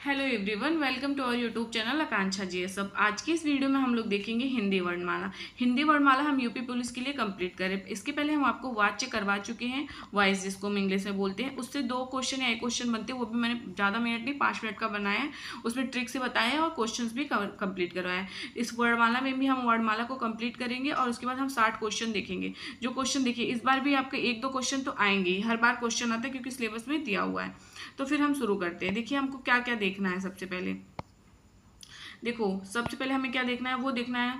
Hello everyone, welcome to our YouTube channel Akanksha GSF. आज की इस वीडियो में हम लोग देखेंगे हिंदी वर्णमाला। हिंदी वर्णमाला हम यूपी पुलिस के लिए कंप्लीट करें। इसके पहले हम आपको वाच्य करवा चुके हैं, वॉइस जिसको हम इंग्लिश में बोलते हैं। उससे 2 क्वेश्चन या 1 क्वेश्चन बनते हैं, वो भी मैंने ज़्यादा मिनट नहीं 5 मिनट का बनाया है। उसमें ट्रिक से बताया है और क्वेश्चन भी कंप्लीट करवाया है। इस वर्णमाला में भी हम वर्णमाला को कंप्लीट करेंगे और उसके बाद हम 60 क्वेश्चन देखेंगे। जो क्वेश्चन देखिए, इस बार भी आपके 1-2 क्वेश्चन तो आएंगे ही, हर बार क्वेश्चन आता है क्योंकि सिलेबस में दिया हुआ है। तो फिर हम शुरू करते हैं। देखिए हमको क्या क्या देखना है। सबसे पहले देखो, सबसे पहले हमें क्या देखना है, वो देखना है।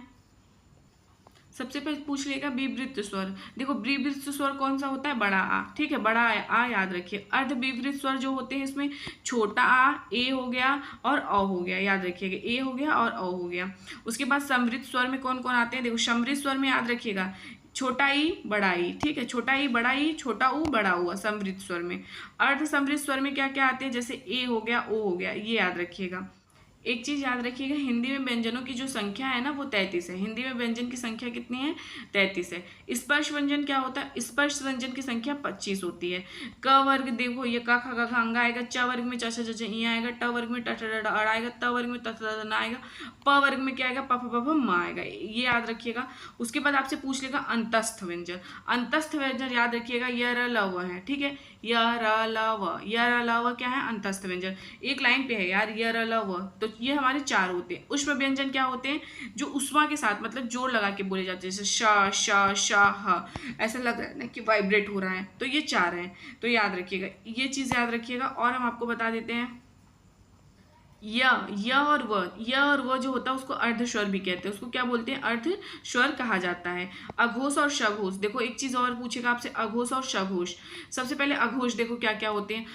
सबसे पहले पूछ लेगा विवृत स्वर। देखो विवृत स्वर कौन सा होता है, बड़ा आ। ठीक है, बड़ा आ याद रखिए। अर्ध विवृत स्वर जो होते हैं इसमें छोटा आ, ए हो गया और अ हो गया, याद रखिएगा। ए हो गया और अ हो गया। उसके बाद समृद्ध स्वर में कौन कौन आते हैं, देखो समृद्ध स्वर में याद रखिएगा छोटा ई बड़ा ई। ठीक है, छोटा ई बड़ा ई, छोटा ऊ बड़ा ऊ। समृद्ध स्वर में, अर्ध समृद्ध स्वर में क्या क्या आते हैं, जैसे ए हो गया, ओ हो गया, ये याद रखिएगा। एक चीज याद रखिएगा, हिंदी में व्यंजनों की जो संख्या है ना वो 33 है। हिंदी में व्यंजन की संख्या कितनी है, 33 है। स्पर्श व्यंजन क्या होता है, स्पर्श व्यंजन की संख्या 25 होती है। क वर्ग देखो, ये क ख ग घ अंग आएगा। च वर्ग में च छ ज झ ई आएगा। ट वर्ग में ट ठ ड ढ अ आएगा। त वर्ग में त थ द न आएगा। प वर्ग में क्या आएगा, प फ ब भ म आएगा, ये याद रखिएगा। उसके बाद आपसे पूछ लेगा अंतस्थ व्यंजन। अंतस्थ व्यंजन याद रखिएगा, य र ल व है। ठीक है, य र ल व, य र ल व क्या है, अंतस्थ व्यंजन। एक लाइन पे है यार, य र ल व, तो ये हमारे 4 होते हैं। उष्म व्यंजन क्या होते हैं, जो उष्मा के साथ मतलब जोर लगा के बोले जाते हैं, जैसे श श श ह। ऐसा लग रहा है ना कि वाइब्रेट हो रहा है, तो ये 4 हैं। तो याद रखिएगा, ये चीज़ याद रखिएगा। और हम आपको बता देते हैं य और व जो होता है उसको अर्ध स्वर भी कहते हैं। उसको क्या बोलते हैं, अर्ध स्वर कहा जाता है। अघोष और सघोष, देखो एक चीज और पूछेगा आपसे, अघोष और सघोष। सबसे पहले अघोष देखो क्या क्या होते हैं।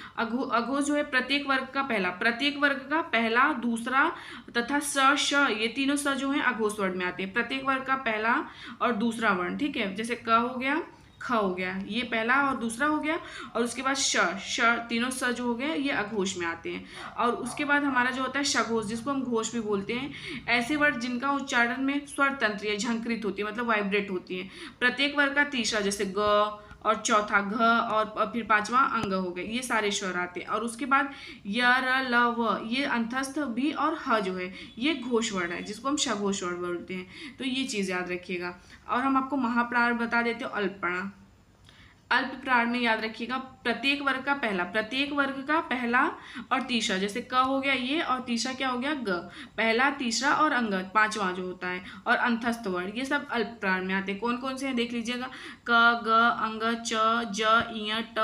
अघोष जो है प्रत्येक वर्ग का पहला, दूसरा तथा स श, ये तीनों स जो है अघोष वर्ण में आते हैं। प्रत्येक वर्ग का पहला और दूसरा वर्ण। ठीक है, जैसे क हो गया, ख हो गया, ये पहला और दूसरा हो गया। और उसके बाद श, तीनों स जो हो गए ये अघोष में आते हैं। और उसके बाद हमारा जो होता है सघोष, जिसको हम घोष भी बोलते हैं। ऐसे वर्ड जिनका उच्चारण में स्वर तंत्र या झंकृत होती है, मतलब वाइब्रेट होती है। प्रत्येक वर्ग का तीसरा, जैसे ग, और चौथा घ, और फिर पांचवा अंग हो गए, ये सारे स्वर आते हैं। और उसके बाद य र ल व, ये अंतस्थ भी, और ह जो है ये घोष वर्ण है, जिसको हम सघोष वर्ण बोलते हैं। तो ये चीज़ याद रखिएगा। और हम आपको महाप्राण बता देते हो, अल्पप्राण। अल्प प्राण में याद रखिएगा प्रत्येक वर्ग का पहला और तीसरा, जैसे क हो गया ये, और तीसरा क्या हो गया, ग। पहला, तीसरा और अंग पांचवा जो होता है, और अंतस्थ वर्ण, ये सब अल्प प्राण में आते हैं। कौन कौन से हैं देख लीजिएगा, क, ग, अंग, च, ज, इय, ट,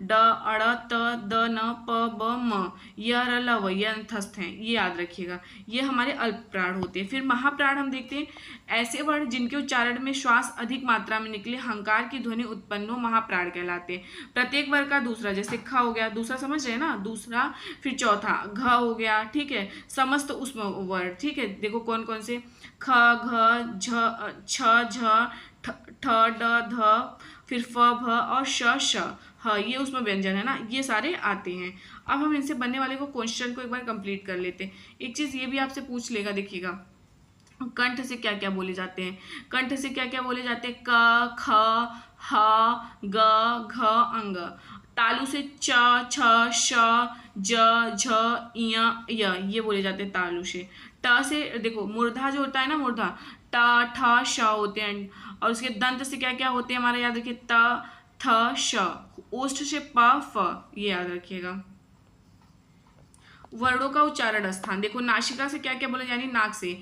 ड, अड़, त, द, न, प, ब, म, य, र, ल, व, ये अंतस्थ हैं, ये याद रखिएगा। ये हमारे अल्प प्राण होते हैं। फिर महाप्राण हम देखते हैं, ऐसे वर्ण जिनके उच्चारण में श्वास अधिक मात्रा में निकले, हंकार की ध्वनि उत्पन्न हो, महाप्राण कहलाते हैं। प्रत्येक वर्ग का दूसरा, जैसे ख हो गया, दूसरा समझ रहे हैं ना, दूसरा, फिर चौथा घ हो गया। ठीक है, समस्त उष्म वर्ण। ठीक है, देखो कौन कौन से, ख, घ, झ, छ, झ, ठ, ड, ध, फिर फ, भ और श, श, ह, ये उसमें व्यंजन है ना, ये सारे आते हैं। अब हम इनसे बनने वाले को क्वेश्चन को एक बार कंप्लीट कर लेते हैं। एक चीज ये भी आपसे पूछ लेगा, देखिएगा कंठ से क्या क्या बोले जाते हैं। कंठ से क्या क्या बोले जाते हैं, क, ख, ह, ग, घ, अंग। तालु से च, छ, श, ज, झ, इय, य, ये बोले जाते हैं तालु से। ट से देखो मूर्धा जो होता है ना, मूर्धा ट, ठ, श होते हैं। और उसके दंत से क्या क्या होते हैं हमारा, याद रखिए त, थ, श। ओष्ठ से प, फ, ये याद रखिएगा। वर्णों का उच्चारण स्थान देखो, नासिका से क्या क्या बोला, यानी नाक से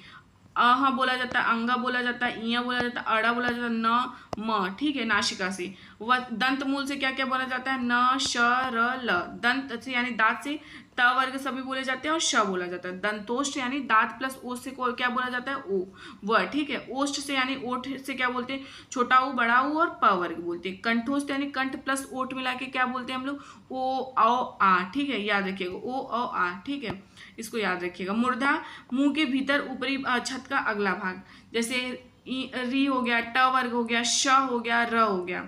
अह बोला जाता है, अंगा बोला जाता है, इया बोला जाता है, अड़ा बोला जाता है, न, म। ठीक है, नासिका से। दंत मूल से क्या क्या बोला जाता है, न, श, र, ल। दंत से यानी दांत से त वर्ग सभी बोले जाते हैं, और श बोला जाता है। दंतोष्ठ यानी दांत प्लस ओष्ठ से क्या बोला जाता है, ओ, व। ठीक है, ओष्ठ से यानी ओठ से क्या बोलते हैं, छोटा ऊ, बड़ा ऊ, और प वर्ग बोलते हैं। कंठोष्ठ यानी कंठ प्लस ओठ मिला के क्या बोलते हैं हम लोग, ओ, औ, आ। ठीक है, याद रखिएगा, ओ, औ, आ। ठीक है, इसको याद रखिएगा। मूर्धा, मुंह के भीतर ऊपरी छत का अगला भाग, जैसे री हो गया, ट वर्ग हो गया, श हो गया, र हो गया।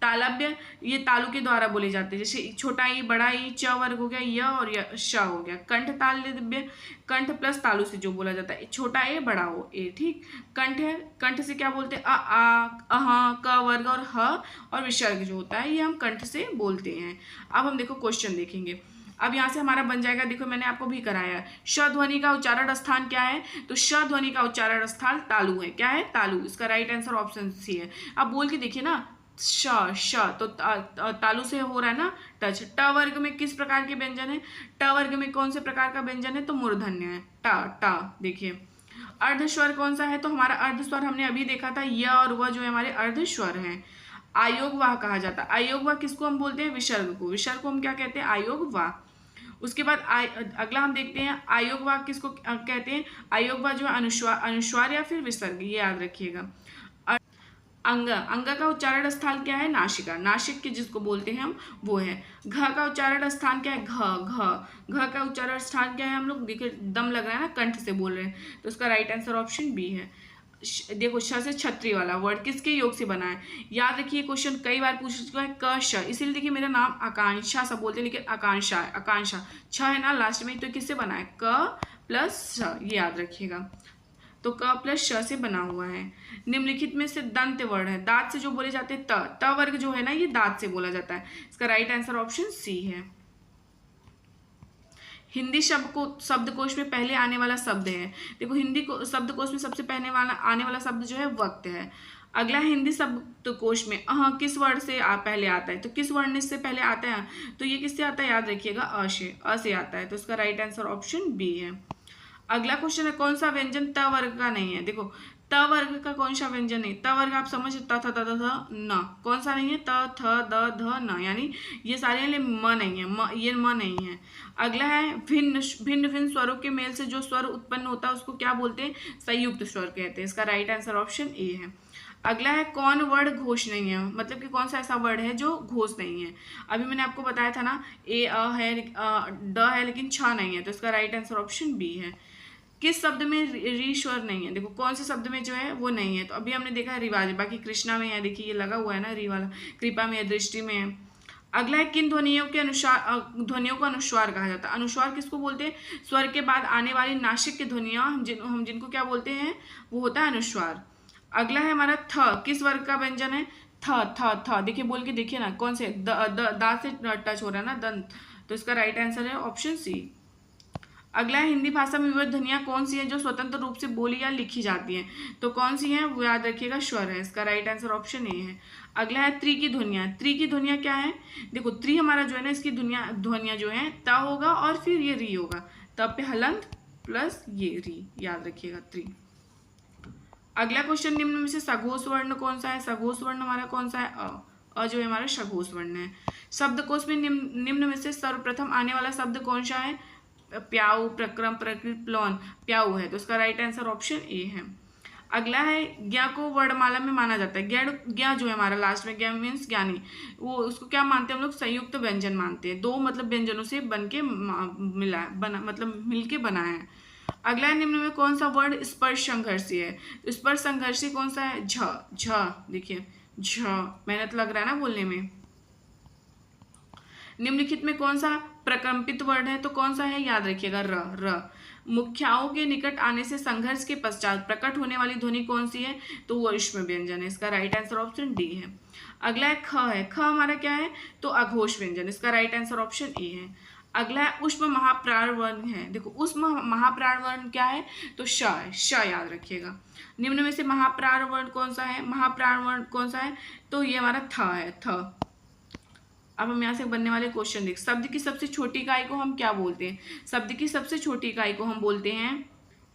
तालव्य, ये तालु के द्वारा बोले जाते हैं, जैसे छोटा ई, बड़ा ई, च वर्ग हो गया, य और श हो गया। कंठ तालव्य, कंठ प्लस तालु से जो बोला जाता है, छोटा ए, बड़ा ओ, ए। ठीक, कंठ है, कंठ से क्या बोलते हैं, अ, आ, अह, क वर्ग और ह और विसर्ग जो होता है, ये हम कंठ से बोलते हैं। अब हम देखो क्वेश्चन देखेंगे। अब यहाँ से हमारा बन जाएगा, देखो मैंने आपको भी कराया, श ध्वनि का उच्चारण स्थान क्या है, तो श ध्वनि का उच्चारण स्थान तालु है। क्या है, तालु। इसका राइट आंसर ऑप्शन सी है। अब बोल के देखिए ना, श श तो तालु से हो रहा है ना टच। ट वर्ग में किस प्रकार के व्यंजन है, ट वर्ग में कौन से प्रकार का व्यंजन है, तो मूर्धन्य है। ट ट देखिए अर्धस्वर कौन सा है, तो हमारा अर्धस्वर हमने अभी देखा था, य और व जो है हमारे अर्धस्वर हैं। आयोगवाह कहा जाता है। आयोगवाह किसको हम बोलते हैं, विसर्ग को। विसर्ग को हम क्या कहते हैं, आयोगवाह। उसके बाद अगला हम देखते हैं आयोगवाह किसको कहते हैं। आयोगवाह जो है अनुस्वार या फिर विसर्ग, ये याद रखिएगा। अंग, अंग का उच्चारण स्थान क्या है, नासिका। नासिक के जिसको बोलते हैं हम वो है। घ का उच्चारण स्थान क्या है, घ घ का उच्चारण स्थान क्या है, हम लोग देखिए दम लग रहा है ना, कंठ से बोल रहे हैं, तो उसका राइट आंसर ऑप्शन बी है। देखो छ से छत्री वाला वर्ड किसके योग से बना है, याद रखिए क्वेश्चन कई बार पूछ चुका है, क श। इसीलिए देखिए मेरा नाम आकांक्षा सब बोलते हैं, लेकिन आकांक्षा है, आकांक्षा छ है ना लास्ट में, तो किससे बना है, क प्लस श, ये याद रखिएगा। तो क प्लस श से बना हुआ है। निम्नलिखित में से दंत वर्ण है, दांत से जो बोले जाते हैं, त वर्ग जो है ना, ये दांत से बोला जाता है। इसका राइट आंसर ऑप्शन सी है। हिंदी शब्दकोश में पहले आने वाला शब्द है, देखो हिंदी शब्दकोश में सबसे पहले आने वाला शब्द जो है वक्त है। अगला हिंदी शब्दकोश में किस वर्ण से पहले आता है, तो किस वर्ण से पहले आता है, तो ये किससे आता है, याद रखिएगा अ से आता है, तो इसका राइट आंसर ऑप्शन बी है। अगला क्वेश्चन है, कौन सा व्यंजन त वर्ग का नहीं है, देखो त वर्ग का कौन सा व्यंजन है, त वर्ग आप समझ, त थ थ न, कौन सा नहीं है, त थ द ध न, यानी ये सारे म नहीं है, ये म नहीं है। अगला है भिन्न भिन्न स्वरों के मेल से जो स्वर उत्पन्न होता है उसको क्या बोलते हैं, संयुक्त स्वर कहते हैं। इसका राइट आंसर ऑप्शन ए है। अगला है कौन वर्ड घोष नहीं है, मतलब कि कौन सा ऐसा वर्ड है जो घोष नहीं है। अभी मैंने आपको बताया था ना, ए अ है, ड है, लेकिन छ नहीं है, तो इसका राइट आंसर ऑप्शन बी है। किस शब्द में री स्वर नहीं है, देखो कौन से शब्द में जो है वो नहीं है, तो अभी हमने देखा है रिवाज, बाकी कृष्णा में है, देखिए ये लगा हुआ है ना री वाला, कृपा में है, दृष्टि में है। अगला है किन ध्वनियों के अनुसार ध्वनियों को अनुस्वार कहा जाता है। अनुस्वार किसको बोलते हैं, स्वर के बाद आने वाली नासिक की ध्वनियां हम जिनको क्या बोलते हैं, वो होता है अनुस्वार। अगला है हमारा थ, किस वर्ग का व्यंजन है, थ थ थ, देखिए बोल के देखिए ना, कौन से दा से टच हो रहा है ना, दंत, तो इसका राइट आंसर है ऑप्शन सी। अगला है हिंदी भाषा में विविध ध्वनियां कौन सी हैं जो स्वतंत्र रूप से बोली या लिखी जाती हैं, तो कौन सी हैं, वो याद रखिएगा स्वर है। इसका राइट आंसर ऑप्शन ए है। अगला है त्रि की ध्वनियां। त्रि की ध्वनियां क्या है, देखो त्रि हमारा जो है ना, इसकी ध्वनियां जो है त होगा और फिर ये री होगा, तब पे हलंत प्लस ये री, याद रखिएगा त्रि। अगला क्वेश्चन, निम्न में से सघोष वर्ण कौन सा है, सघोष वर्ण हमारा कौन सा है, अ जो है हमारा सघोष वर्ण है। शब्दकोश में निम्न में से सर्वप्रथम आने वाला शब्द कौन सा है, प्याऊ, प्रक्रम, प्रकृत, प्लौन, प्याऊ है, तो उसका राइट आंसर ऑप्शन ए है। अगला है ज्ञा को वर्णमाला में माना जाता है। ज्ञा जो है हमारा लास्ट में, ज्ञा मीन्स ज्ञानी, वो उसको क्या मानते हैं हम लोग, संयुक्त व्यंजन मानते हैं, दो मतलब व्यंजनों से बन के मतलब मिलके बना है। अगला है निम्न में कौन सा वर्ड स्पर्श संघर्षी है, तो स्पर्श संघर्षी कौन सा है, झ झ, देखिए झ, मेहनत लग रहा है ना बोलने में। निम्नलिखित में कौन सा प्रकंपित वर्ड है, तो कौन सा है, याद रखिएगा र र। मुख्याओं के निकट आने से संघर्ष के पश्चात प्रकट होने वाली ध्वनि कौन सी है, तो वो ईश्म व्यंजन है। इसका राइट आंसर ऑप्शन डी है। अगला है ख है, ख हमारा क्या है, तो अघोष व्यंजन, इसका राइट आंसर ऑप्शन ए है। अगला है उष्म महाप्राण वर्ण है, देखो उष्म महाप्राण वर्ण क्या है, तो श है, श याद रखिएगा। निम्न में से महाप्राण वर्ण कौन सा है, महाप्राण वर्ण कौन सा है, तो ये हमारा थ है, थ। अब हम यहाँ से बनने वाले क्वेश्चन देख, शब्द की सबसे छोटी इकाई को हम क्या बोलते हैं, शब्द की सबसे छोटी इकाई को हम बोलते हैं,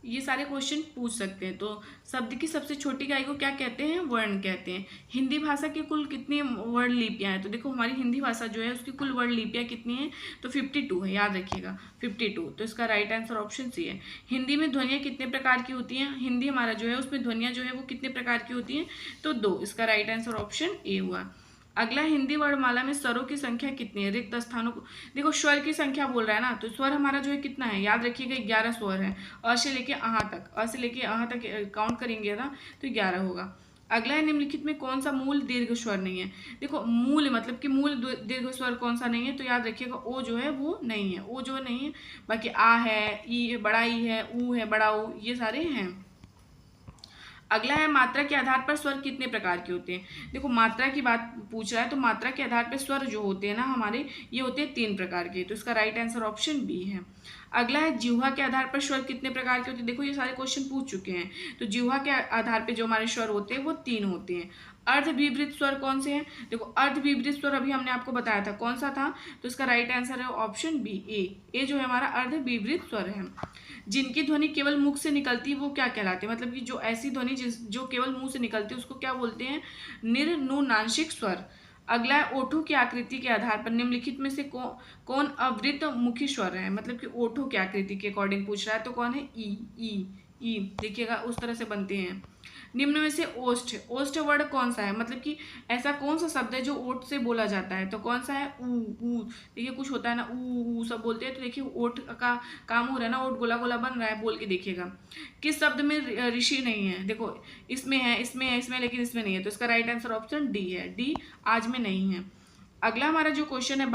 ये सारे क्वेश्चन पूछ सकते हैं। तो शब्द की सबसे छोटी इकाई को क्या कहते हैं, वर्ण कहते हैं। हिंदी भाषा की कुल कितनी वर्ण लिपियाँ हैं, तो देखो हमारी हिंदी भाषा जो है उसकी कुल वर्ण लिपियाँ कितनी है, तो 52 है, याद रखिएगा 52, तो इसका राइट आंसर ऑप्शन सी है। हिंदी में ध्वनियाँ कितने प्रकार की होती हैं, हिंदी हमारा जो है उसमें ध्वनियाँ जो है वो कितने प्रकार की होती हैं, तो 2, इसका राइट आंसर ऑप्शन ए हुआ। अगला हिंदी वर्णमाला में स्वरों की संख्या कितनी है, रिक्त स्थानों को, देखो स्वर की संख्या बोल रहा है ना, तो स्वर हमारा जो है कितना है, याद रखिएगा 11 स्वर है, अ से लेके अहाँ तक, अ से लेके अहाँ तक काउंट करेंगे ना तो 11 होगा। अगला है निम्नलिखित में कौन सा मूल दीर्घ स्वर नहीं है, देखो मूल मतलब कि मूल दीर्घ स्वर कौन सा नहीं है, तो याद रखिएगा ओ जो है वो नहीं है, ओ जो नहीं है, बाकी आ है, ई है, बड़ा ई है, ऊ है, बड़ा ऊ, ये सारे हैं। अगला है मात्रा के आधार पर स्वर कितने प्रकार के होते हैं। देखो मात्रा की बात पूछ रहा है तो मात्रा के आधार पर स्वर जो होते हैं ना हमारे, ये होते हैं 3 प्रकार के। तो इसका राइट आंसर ऑप्शन बी है। अगला है जिह्वा के आधार पर स्वर कितने प्रकार के होते हैं। देखो ये सारे क्वेश्चन पूछ चुके हैं। तो जिह्वा के आधार पर जो हमारे स्वर होते हैं वो 3 होते हैं। अर्धविभृत स्वर कौन से हैं। देखो अर्धविभृत स्वर अभी हमने आपको बताया था, कौन सा था। तो इसका राइट आंसर है ऑप्शन बी, ए जो है हमारा अर्धविभृत स्वर है। जिनकी ध्वनि केवल मुख से निकलती है वो क्या कहलाते हैं। मतलब कि जो ऐसी ध्वनि जो केवल मुंह से निकलती है उसको क्या बोलते हैं, निर्नुनासिक स्वर। अगला है ओठों की आकृति के आधार पर निम्नलिखित में से कौन अवृत मुखी स्वर है। मतलब कि ओठों की आकृति के अकॉर्डिंग पूछ रहा है, तो कौन है, ई। देखिएगा उस तरह से बनते हैं। निम्न में से ओष्ठ, ओष्ठ वर्ड कौन सा है। मतलब कि ऐसा कौन सा शब्द है जो ओठ से बोला जाता है, तो कौन सा है, ऊ। देखिए कुछ होता है ना, ऊ सब बोलते हैं। तो देखिए ओठ का काम हो रहा है ना, ओठ गोला गोला बन रहा है, बोल के देखिएगा। किस शब्द में ऋषि नहीं है। देखो इसमें है, इसमें है, इसमें, लेकिन इसमें नहीं है। तो इसका राइट आंसर ऑप्शन डी है, डी आज में नहीं है। अगला हमारा जो क्वेश्चन है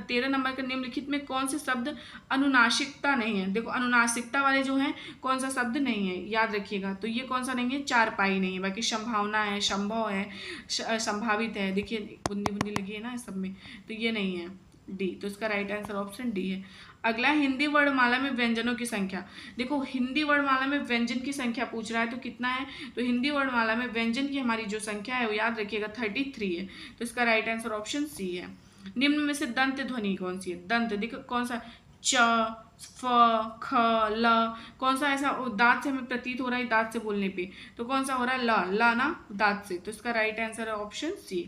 13 नंबर का, निम्नलिखित में कौन से शब्द अनुनासिकता नहीं है। देखो अनुनासिकता वाले जो हैं कौन सा शब्द नहीं है, याद रखिएगा। तो ये कौन सा नहीं है, चारपाई नहीं है। बाकी संभावना है, संभव है, संभावित है। देखिए बुंदी बुंदी लगी है ना इस सब में, तो ये नहीं है, डी। तो इसका राइट आंसर ऑप्शन डी है। अगला हिंदी वर्णमाला में व्यंजनों की संख्या। देखो हिंदी वर्णमाला में व्यंजन की संख्या पूछ रहा है, तो कितना है। तो हिंदी वर्णमाला में व्यंजन की हमारी जो संख्या है वो याद रखिएगा 33 है। तो इसका राइट आंसर ऑप्शन सी है। निम्न में से दंत ध्वनि कौन सी है। दंत देखो कौन सा, च, फ, ख, ल, कौन सा ऐसा दांत से हमें प्रतीत हो रहा है दांत से बोलने पे, तो कौन सा हो रहा है, ल ना दांत से। तो इसका राइट आंसर है ऑप्शन सी।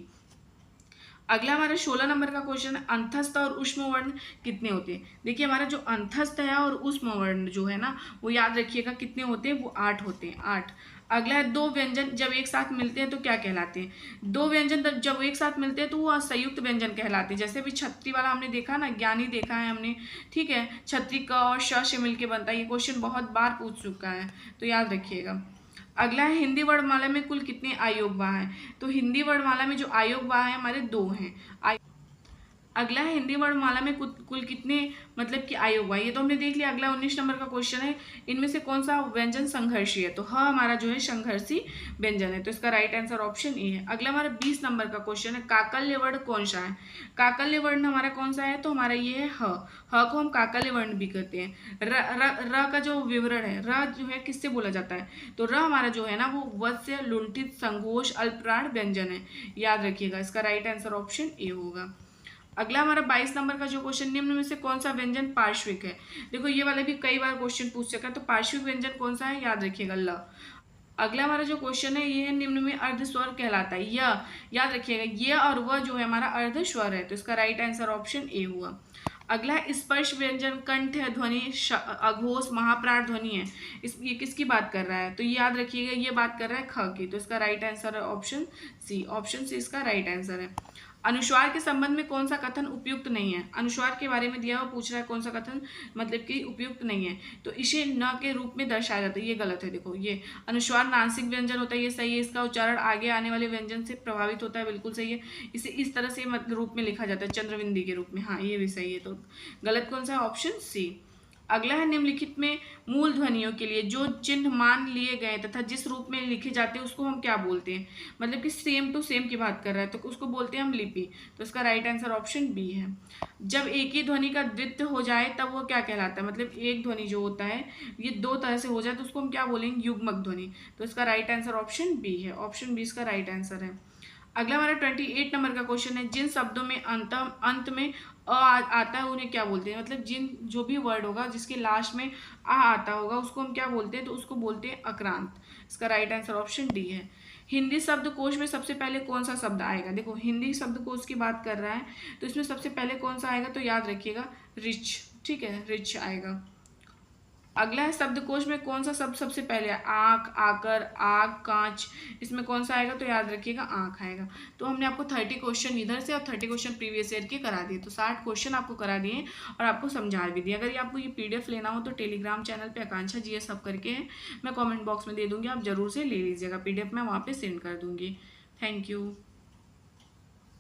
अगला हमारा 16 नंबर का क्वेश्चन है, अंतस्थ और ऊष्म वर्ण कितने होते हैं। देखिए हमारा जो अंतस्थ है और ऊष्म वर्ण जो है ना वो याद रखिएगा कितने होते हैं, वो 8 होते हैं, 8। अगला है दो व्यंजन जब एक साथ मिलते हैं तो क्या कहलाते हैं। दो व्यंजन जब एक साथ मिलते हैं तो वो संयुक्त व्यंजन कहलाते हैं। जैसे भी छत्री वाला हमने देखा ना, ज्ञानी देखा है हमने, ठीक है। छत्री क और श से मिलकर बनता है। ये क्वेश्चन बहुत बार पूछ चुका है, तो याद रखिएगा। अगला है हिंदी वर्णमाला में कुल कितने आयोग वाह हैं। तो हिंदी वर्णमाला में जो आयोग वाह है हमारे 2 हैं। अगला है हिंदी वर्णमाला में कुल कितने मतलब कि आयोग वाह, ये तो हमने देख लिया। अगला 19 नंबर का क्वेश्चन है, इनमें से कौन सा व्यंजन संघर्षी है। तो ह हमारा जो है संघर्षी व्यंजन है। तो इसका राइट आंसर ऑप्शन ए है। अगला हमारा 20 नंबर का क्वेश्चन है, काकल्य वर्ण कौन सा है। काकल्य वर्ण हमारा कौन सा है, तो हमारा ये है ह। ह को हम काकल्य वर्ण भी कहते हैं। र का जो विवरण है, र जो है किससे बोला जाता है, तो र हमारा जो है ना वो वत्स्य, लुंठित, संघोष, अल्पप्राण व्यंजन है, याद रखिएगा। इसका राइट आंसर ऑप्शन ए होगा। अगला हमारा 22 नंबर का जो क्वेश्चन, निम्न में से कौन सा व्यंजन पार्श्विक है। देखो ये वाला भी कई बार क्वेश्चन पूछ चुका है, तो पार्श्विक व्यंजन कौन सा है, याद रखिएगा, ल। अगला हमारा जो क्वेश्चन है ये है, निम्न में अर्ध स्वर कहलाता है, य, याद रखिएगा। ये और वह जो है हमारा अर्ध स्वर है। तो इसका राइट आंसर ऑप्शन ए हुआ। अगला है स्पर्श व्यंजन, कंठ ध्वनि, अघोष, महाप्राण ध्वनि है। ये किसकी बात कर रहा है, तो ये याद रखिएगा ये बात कर रहा है ख की। तो इसका राइट आंसर है ऑप्शन सी, ऑप्शन सी इसका राइट आंसर है। अनुस्वार के संबंध में कौन सा कथन उपयुक्त नहीं है। अनुस्वार के बारे में दिया हुआ पूछ रहा है, कौन सा कथन मतलब कि उपयुक्त नहीं है, तो इसे न के रूप में दर्शाया जाता है, ये गलत है। देखो ये अनुस्वार नासिक व्यंजन होता है, ये सही है। इसका उच्चारण आगे आने वाले व्यंजन से प्रभावित होता है, बिल्कुल सही है। इसे इस तरह से रूप में लिखा जाता है, चंद्रबिंदी के रूप में, हाँ ये भी सही है। तो गलत कौन सा है, ऑप्शन सी। अगला है निम्नलिखित में मूल ध्वनियों के लिए जो चिन्ह मान लिए गए तथा जिस रूप में लिखे जाते हैं उसको हम क्या बोलते हैं। मतलब कि सेम टू सेम की बात कर रहा है, तो उसको बोलते हैं हम लिपि। तो इसका राइट आंसर ऑप्शन बी है। जब एक ही ध्वनि का द्वित्व हो जाए तब वो क्या कहलाता है। मतलब एक ध्वनि जो होता है ये 2 तरह से हो जाए तो उसको हम क्या बोलेंगे, युग्मक ध्वनि। तो इसका राइट आंसर ऑप्शन बी है, ऑप्शन बी इसका राइट आंसर है। अगला हमारा 28 नंबर का क्वेश्चन है, जिन शब्दों में अंत में अ आता है उन्हें क्या बोलते हैं। मतलब जो भी वर्ड होगा जिसके लास्ट में आ आता होगा उसको हम क्या बोलते हैं, तो उसको बोलते हैं अक्रांत। इसका राइट आंसर ऑप्शन डी है। हिंदी शब्दकोश में सबसे पहले कौन सा शब्द आएगा। देखो हिंदी शब्दकोश की बात कर रहा है, तो इसमें सबसे पहले कौन सा आएगा, तो याद रखिएगा रिच, ठीक है, रिच आएगा। अगला है शब्दकोश में कौन सा शब्द सबसे पहले है, आँख, आकर, आग, कांच, इसमें कौन सा आएगा, तो याद रखिएगा आँख आएगा। तो हमने आपको 30 क्वेश्चन इधर से और 30 क्वेश्चन प्रीवियस ईयर के करा दिए, तो 60 क्वेश्चन आपको करा दिए और आपको समझा भी दिया। अगर ये आपको ये PDF लेना हो तो टेलीग्राम चैनल पर आकांक्षा GS सब करके है, मैं कॉमेंट बॉक्स में दे दूँगी, आप जरूर से ले लीजिएगा। PDF मैं वहाँ पर सेंड कर दूँगी। Thank you.